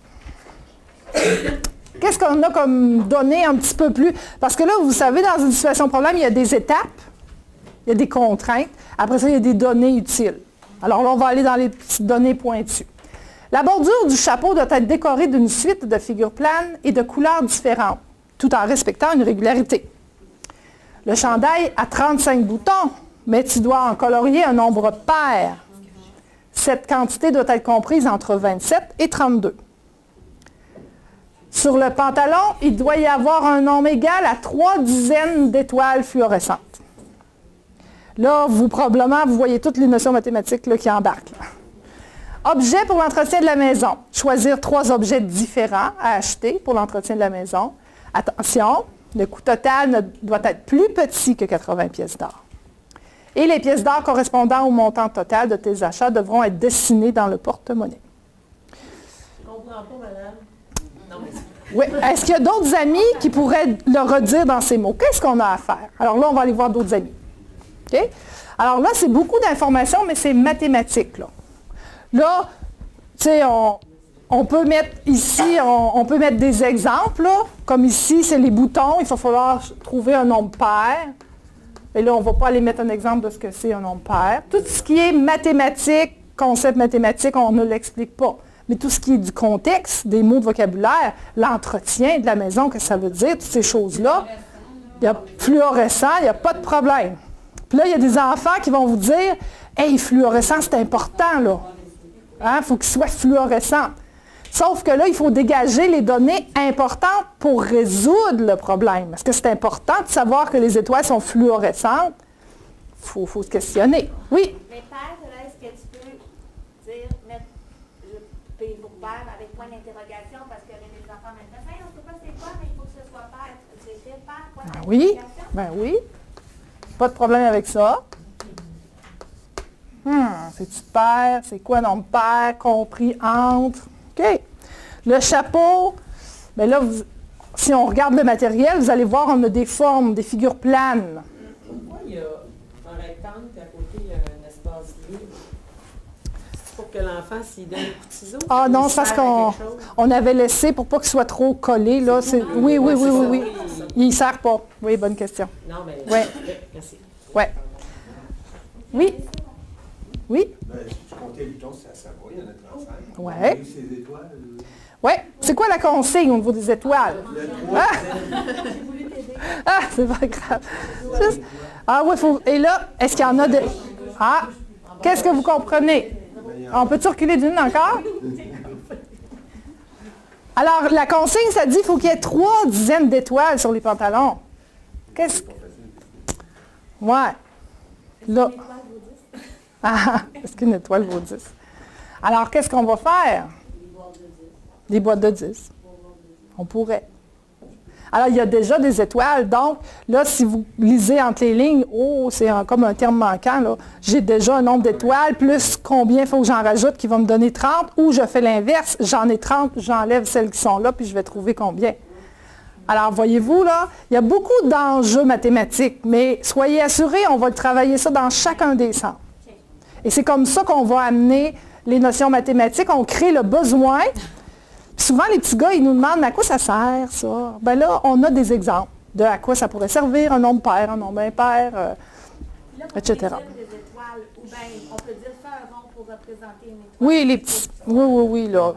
Speaker 1: Qu'est-ce qu'on a comme données un petit peu plus? Parce que là, vous savez, dans une situation problème, il y a des étapes, il y a des contraintes. Après ça, il y a des données utiles. Alors là, on va aller dans les petites données pointues. La bordure du chapeau doit être décorée d'une suite de figures planes et de couleurs différentes, tout en respectant une régularité. Le chandail a 35 boutons, mais tu dois en colorier un nombre pair. Cette quantité doit être comprise entre 27 et 32. Sur le pantalon, il doit y avoir un nombre égal à 3 dizaines d'étoiles fluorescentes. Là, probablement, vous voyez toutes les notions mathématiques là, qui embarquent. Objet pour l'entretien de la maison. Choisir 3 objets différents à acheter pour l'entretien de la maison. Attention, le coût total doit être plus petit que 80 pièces d'or. Et les pièces d'or correspondant au montant total de tes achats devront être dessinées dans le porte-monnaie.
Speaker 2: Je ne comprends pas, madame. Non, mais
Speaker 1: oui. Est-ce qu'il y a d'autres amis qui pourraient le redire dans ces mots? Qu'est-ce qu'on a à faire? Alors là, on va aller voir d'autres amis. Okay? Alors là, c'est beaucoup d'informations, mais c'est mathématique. Là, tu sais, on peut mettre ici, on peut mettre des exemples. Là. Comme ici, c'est les boutons. Il va falloir trouver un nombre pair. Et là, on ne va pas aller mettre un exemple de ce que c'est un nombre pair. Tout ce qui est mathématique, concept mathématique, on ne l'explique pas. Mais tout ce qui est du contexte, des mots de vocabulaire, l'entretien de la maison, qu'est-ce que ça veut dire, toutes ces choses-là, il y a fluorescent, il n'y a pas de problème. Puis là, il y a des enfants qui vont vous dire « Hey, fluorescent, c'est important, là. Hein? Il faut qu'il soit fluorescent. » Sauf que là, il faut dégager les données importantes pour résoudre le problème. Est-ce que c'est important de savoir que les étoiles sont fluorescentes? Il faut se questionner. Oui?
Speaker 3: Mais père, là, est-ce que tu peux dire, mettre P pour père avec point d'interrogation, parce que les enfants maintenant, hey, on ne sait pas c'est quoi, mais il faut que ce soit père. Tu écris père, point d'interrogation?
Speaker 1: Ben oui. Pas de problème avec ça. C'est-tu pair? C'est quoi nombre pair? Compris entre? OK. Le chapeau, bien là, si on regarde le matériel, vous allez voir, on a des formes, des figures planes.
Speaker 2: Pourquoi il y a un rectangle et à côté, il y a un espace libre? C'est pour que l'enfant, s'il donne un coup de ciseau?
Speaker 1: Ah non, c'est parce qu'on avait laissé pour pas qu'il soit trop collé. Là. Oui. Il ne sert pas. Oui, bonne question.
Speaker 2: Non, mais
Speaker 1: ouais.
Speaker 2: Merci.
Speaker 1: Ouais. Oui. Oui.
Speaker 9: Si tu comptais les boutons, ça va, il y en a 35.
Speaker 1: Oui.
Speaker 9: Ces étoiles.
Speaker 1: Oui. C'est quoi la consigne au niveau des étoiles? Ah, c'est pas grave. Oui, faut. Et là, est-ce qu'il y en a de. Ah, qu'est-ce que vous comprenez? On peut-tu reculer d'une encore? Alors, la consigne, ça dit qu'il faut qu'il y ait 3 dizaines d'étoiles sur les pantalons. Qu'est-ce que... Ouais. Là. Ah, est-ce qu'une étoile vaut 10? Alors, qu'est-ce qu'on va faire? Des boîtes de 10. On pourrait. Alors, il y a déjà des étoiles. Donc, là, si vous lisez entre les lignes, oh, c'est comme un terme manquant, là. J'ai déjà un nombre d'étoiles, plus combien il faut que j'en rajoute qui va me donner 30, ou je fais l'inverse, j'en ai 30, j'enlève celles qui sont là, puis je vais trouver combien. Alors, voyez-vous, là, il y a beaucoup d'enjeux mathématiques, mais soyez assurés, on va travailler ça dans chacun des centres. Et c'est comme ça qu'on va amener les notions mathématiques, on crée le besoin. Puis souvent, les petits gars, ils nous demandent à quoi ça sert, ça. Bien là, on a des exemples de à quoi ça pourrait servir, un nombre pair, un nombre impair, etc.
Speaker 3: Des étoiles, ou bien on peut dire faire un rond pour représenter une étoile.
Speaker 1: Oui, les petits. Oui, là.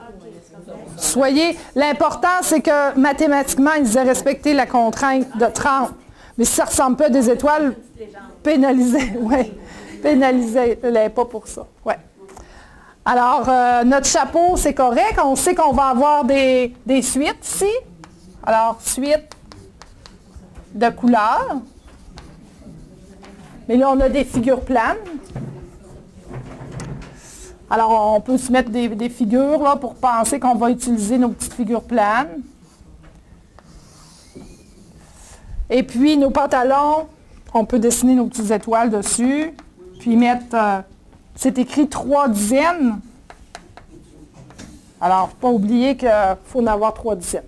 Speaker 1: Soyez. L'important, c'est que mathématiquement, ils aient respecté la contrainte de 30. Mais si ça ne ressemble pas à des étoiles, pénalisez. Oui, pénalisez-les pas pour ça. Ouais. Alors, notre chapeau, c'est correct. On sait qu'on va avoir des suites ici. Alors, suite de couleurs. Mais là, on a des figures planes. Alors, on peut se mettre des figures là, pour penser qu'on va utiliser nos petites figures planes. Et puis, nos pantalons, on peut dessiner nos petites étoiles dessus. Puis mettre... c'est écrit 3 dizaines. Alors, il ne faut pas oublier qu'il faut en avoir 3 dizaines.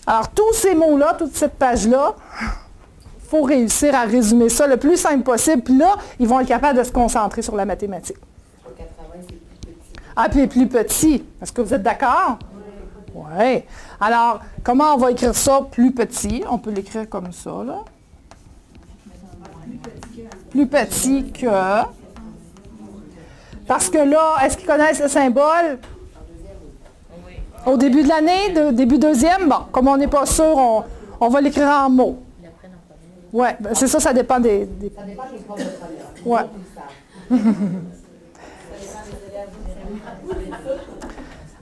Speaker 1: Alors, tous ces mots-là, toute cette page-là, il faut réussir à résumer ça le plus simple possible. Puis là, ils vont être capables de se concentrer sur la mathématique.
Speaker 5: Sur 80, c'est plus petit.
Speaker 1: Ah, puis plus petit. Est-ce que vous êtes d'accord? Oui. Alors, comment on va écrire ça plus petit? On peut l'écrire comme ça, là. Plus petit que... Parce que là, est-ce qu'ils connaissent le symbole? Au début de l'année, début deuxième, bon, comme on n'est pas sûr, on va l'écrire en mots. Oui, ben c'est ça, ça dépend des...
Speaker 5: Ça dépend des profs de première.
Speaker 1: Ouais.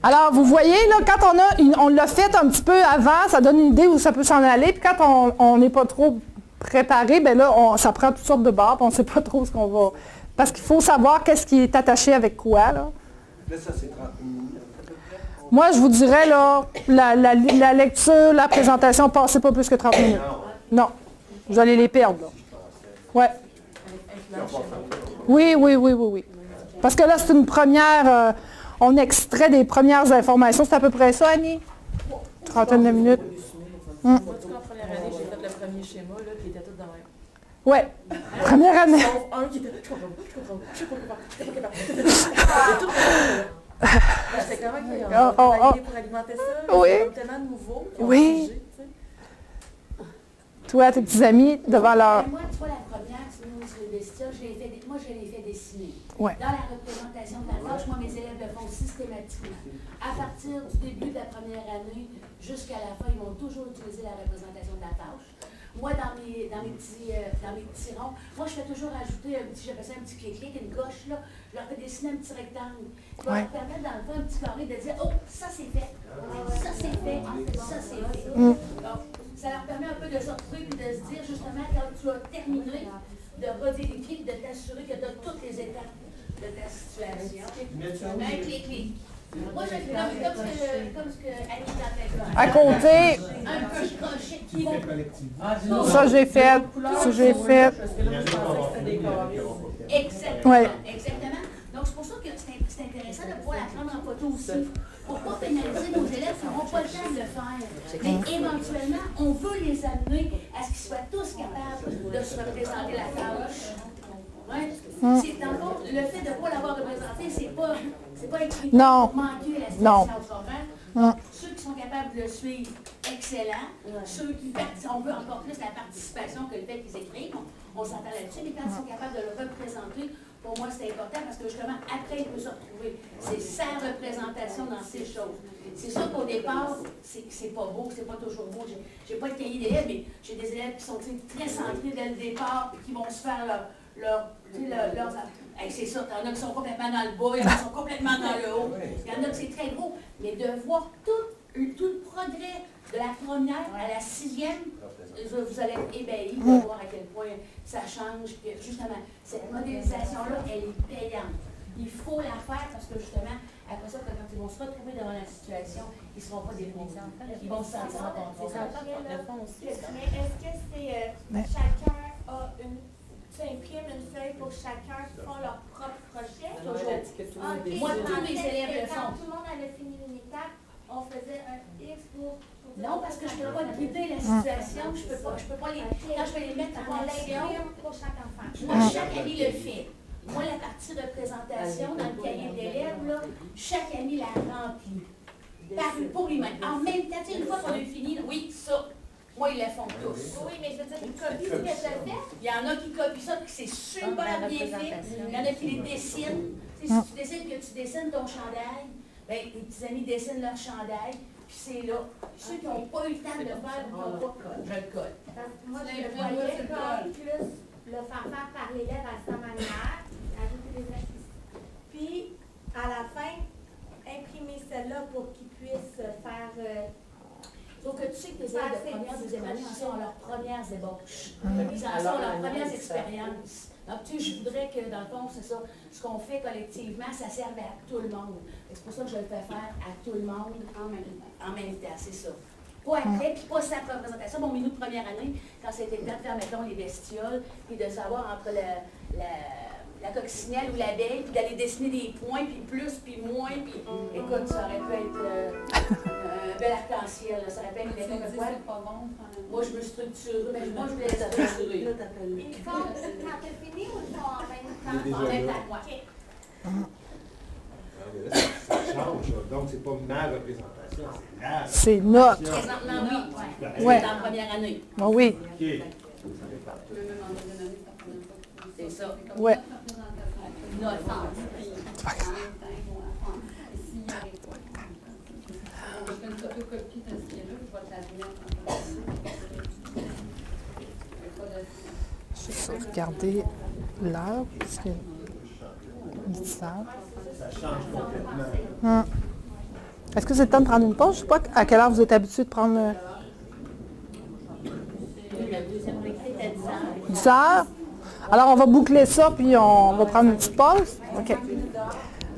Speaker 1: Alors, vous voyez, là, quand on l'a fait un petit peu avant, ça donne une idée où ça peut s'en aller. Puis quand on n'est pas trop préparé, bien là, ça prend toutes sortes de barres, puis on ne sait pas trop ce qu'on va... Parce qu'il faut savoir qu'est-ce qui est attaché avec quoi, là.
Speaker 9: Là, ça, c'est 30 minutes.
Speaker 1: Moi, je vous dirais, là, la lecture, la présentation, passez pas plus que 30 minutes. Non. Vous allez les perdre, là. Ouais. Oui. Parce que là, c'est une première... on extrait des premières informations. C'est à peu près ça, Annie? 30 de minutes.
Speaker 4: Moi, en première année, j'ai fait le premier schéma, là, qui était tout dans le même.
Speaker 1: Oui, première année.
Speaker 4: Sauf un qui était, je sais pas capable. C'est comment qu'il y a travaillé pour alimenter ça?
Speaker 1: Oui.
Speaker 4: C'est tellement nouveau.
Speaker 1: Oui. Toi, tes petits amis, devant leur...
Speaker 8: Moi, tu vois, la première, c'est nous, sur les bestiaux, moi, je l'ai fait dessiner.
Speaker 1: Ouais.
Speaker 8: Dans la représentation de la tâche, moi, mes élèves le font systématiquement. À partir du début de la première année jusqu'à la fin, ils vont toujours utiliser la représentation de la tâche. Moi, dans mes petits ronds, moi, je fais toujours ajouter un petit, j'appelle ça un petit clic-clic, une coche, là. Je leur fais dessiner un petit rectangle. Ça va leur permettre, dans le fond, un petit carré de dire, oh, ça c'est fait, ça c'est fait, ça c'est fait. Donc, ça leur permet un peu de se retrouver et de se dire, justement, quand tu as terminé, de revérifier et de t'assurer que tu as toutes les étapes de ta situation. Un clic-clic. Moi, je fais comme ce que Annie t'a fait.
Speaker 1: À côté,
Speaker 8: Un peu crochet qui vont...
Speaker 1: ça j'ai fait, ça j'ai fait.
Speaker 8: Exactement.
Speaker 1: Ouais.
Speaker 8: Exactement. Donc, c'est pour ça que c'est intéressant de pouvoir la prendre en photo aussi. Pour ne pas pénaliser nos élèves qui n'auront pas le temps de le faire. Mais éventuellement, on veut les amener à ce qu'ils soient tous capables de se représenter la tâche. Ouais. C'est, dans le fond, le fait de ne pas l'avoir représenté, c'est pas écrit pour manquer la situation. Ceux qui sont capables de le suivre, excellent. Ceux qui on veut encore plus la participation que le fait qu'ils écrivent. On s'entend là-dessus, mais quand ils sont capables de le représenter, pour moi, c'est important parce que justement, après, il peut se retrouver. C'est sa représentation dans ces choses. C'est sûr qu'au départ, c'est pas beau, c'est pas toujours beau. J'ai pas de cahier d'élèves, mais j'ai des élèves qui sont très centrés dès le départ et qui vont se faire c'est ça, il y en a qui sont complètement dans le bas, il y en a qui sont complètement dans le haut. Il y en a qui c'est très beau, mais de voir tout tout le progrès de la première à la 6e, vous allez être ébahis de voir à quel point ça change, que justement, cette modélisation-là, elle est payante. Il faut la faire parce que justement, après ça, quand ils vont se retrouver devant la situation, ils ne seront pas démunis. Ils vont se sentir en contrôle.
Speaker 3: Mais est-ce que c'est chacun a tu imprimes une feuille pour chacun qui font leur propre projet?
Speaker 8: Moi, tous mes élèves le font.
Speaker 3: Quand tout le monde avait fini l'unitaire, on faisait un X pour
Speaker 8: non, parce que je ne peux pas guider la situation, je peux pas les, quand je vais les mettre en action,
Speaker 3: pour chaque enfant.
Speaker 8: moi, chaque ami le fait. Moi, la partie de présentation dans le cahier d'élèves, là, chaque ami la remplit. Pour lui-même. En même temps, une fois qu'on a fini, oui, ça, moi, ils le font tous.
Speaker 3: Oui, mais je veux dire, ils copient ce que je fais.
Speaker 8: Il y en a qui copient ça, puis c'est super bien fait. Il y en a qui les dessinent. Tu sais, si tu décides que tu dessines ton chandail, bien, tes petits amis dessinent leur chandail. Puis c'est là. Ceux qui n'ont pas eu le temps de le faire, je le colle.
Speaker 3: Moi, je le voyais comme plus le faire par l'élève à sa manière, ajouter des exercices. Puis, à la fin, imprimer celle-là pour qu'ils puissent faire...
Speaker 8: Donc, tu sais que tes élèves de première, deuxième année en sont leurs premières ébauches. Ils en sont leurs premières expériences. Donc, tu sais, je voudrais que, dans le fond, c'est ça, ce qu'on fait collectivement, ça serve à tout le monde. C'est pour ça que je le fais faire à tout le monde en même temps, c'est ça. Pas après, puis pas sa représentation. Bon, mais nous, de première année, quand c'était le temps de faire, mettons, les bestioles, puis de savoir entre la coccinelle ou l'abeille, puis d'aller dessiner des points, puis plus, puis moins, puis écoute, ça aurait pu être un bel arc-en-ciel, ça aurait pu être une quoi. Moi, je me structure, mais moi, je voulais les structurer.
Speaker 3: Ils font quand t'as fini ou ils font en même temps?
Speaker 8: En même temps, moi.
Speaker 9: Ça change, donc c'est pas ma représentation, c'est la.
Speaker 1: C'est notre.
Speaker 8: Présentement, oui.
Speaker 1: Ouais.
Speaker 8: C'est en première année.
Speaker 1: Oh, oui.
Speaker 9: OK.
Speaker 8: C'est ça.
Speaker 1: Ouais.
Speaker 8: Notre.
Speaker 1: Je vais regarder l'heure, parce que
Speaker 9: Ça change complètement.
Speaker 1: Est-ce que c'est le temps de prendre une pause? Je ne sais pas à quelle heure vous êtes habitué de prendre le... 10 heures. Alors, on va boucler ça, puis on va prendre une petite pause. OK.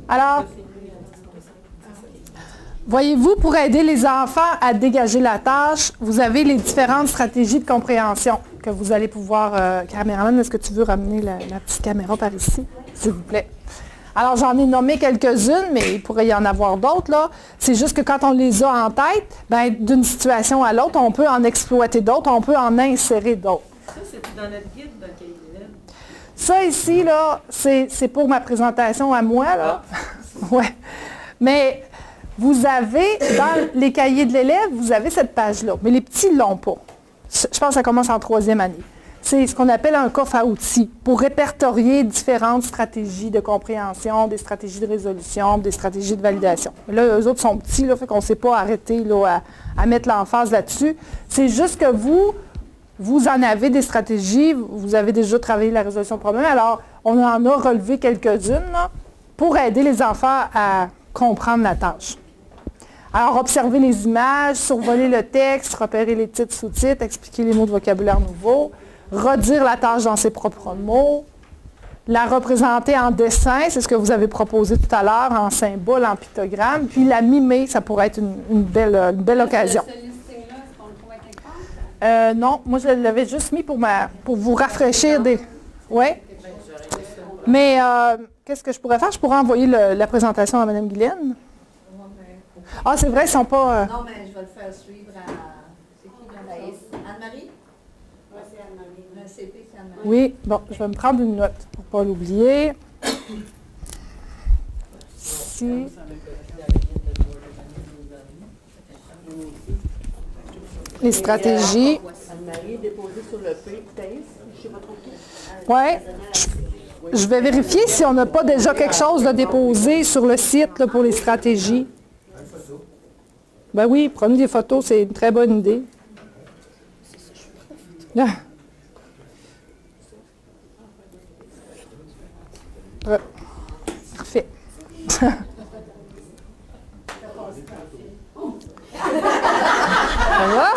Speaker 1: Alors, voyez-vous, pour aider les enfants à dégager la tâche, vous avez les différentes stratégies de compréhension que vous allez pouvoir... caméraman, est-ce que tu veux ramener la petite caméra par ici, s'il vous plaît? Alors, j'en ai nommé quelques-unes, mais il pourrait y en avoir d'autres, là. C'est juste que quand on les a en tête, ben, d'une situation à l'autre, on peut en exploiter d'autres, on peut en insérer d'autres.
Speaker 2: Ça, c'est dans notre guide dans le cahier d'élèves.
Speaker 1: Ça ici, là, c'est pour ma présentation à moi, là. Ouais. Mais vous avez, dans les cahiers de l'élève, vous avez cette page-là. Mais les petits ne l'ont pas. Je pense que ça commence en 3e année. C'est ce qu'on appelle un coffre à outils pour répertorier différentes stratégies de compréhension, des stratégies de résolution, des stratégies de validation. Là, eux autres sont petits, là, fait qu'on ne s'est pas arrêté là, à mettre l'emphase là-dessus. C'est juste que vous en avez des stratégies, vous avez déjà travaillé la résolution de problèmes, alors on en a relevé quelques-unes là, pour aider les enfants à comprendre la tâche. Alors, observer les images, survoler le texte, repérer les titres, sous-titres, expliquer les mots de vocabulaire nouveaux, redire la tâche dans ses propres mots, la représenter en dessin, c'est ce que vous avez proposé tout à l'heure, en symbole, en pictogramme, puis la mimer, ça pourrait être une belle occasion. Non, moi je l'avais juste mis pour vous rafraîchir des... Oui. Mais qu'est-ce que je pourrais faire? Je pourrais envoyer la présentation à Mme Guylaine. Ah, c'est vrai, ils ne sont pas...
Speaker 6: Non, mais je vais le faire suivre à... C'est qui, Anne-Marie? Oui, c'est Anne-Marie. Le CP, c'est Anne-Marie.
Speaker 1: Oui, bon, je vais me prendre une note pour ne pas l'oublier. Ici. Les stratégies.
Speaker 7: Anne-Marie est déposée sur le P-Test, je ne sais pas trop qui.
Speaker 1: Oui. Je vais vérifier si on n'a pas déjà quelque chose de déposé sur le site là, pour les stratégies. Ben oui, prenez des photos, c'est une très bonne idée. Ah. Parfait. Ça va?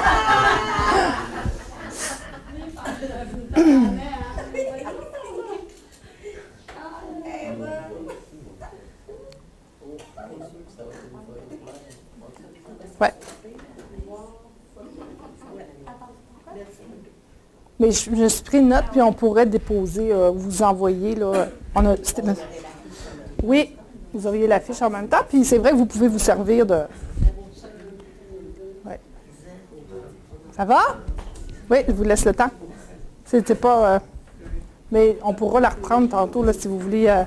Speaker 1: Ouais. Mais je me suis pris une note, puis on pourrait déposer, vous envoyer, là. Oui, vous auriez l'affiche en même temps, puis c'est vrai que vous pouvez vous servir de... Ouais. Ça va? Oui, je vous laisse le temps. C'était pas... mais on pourra la reprendre tantôt, là, si vous voulez...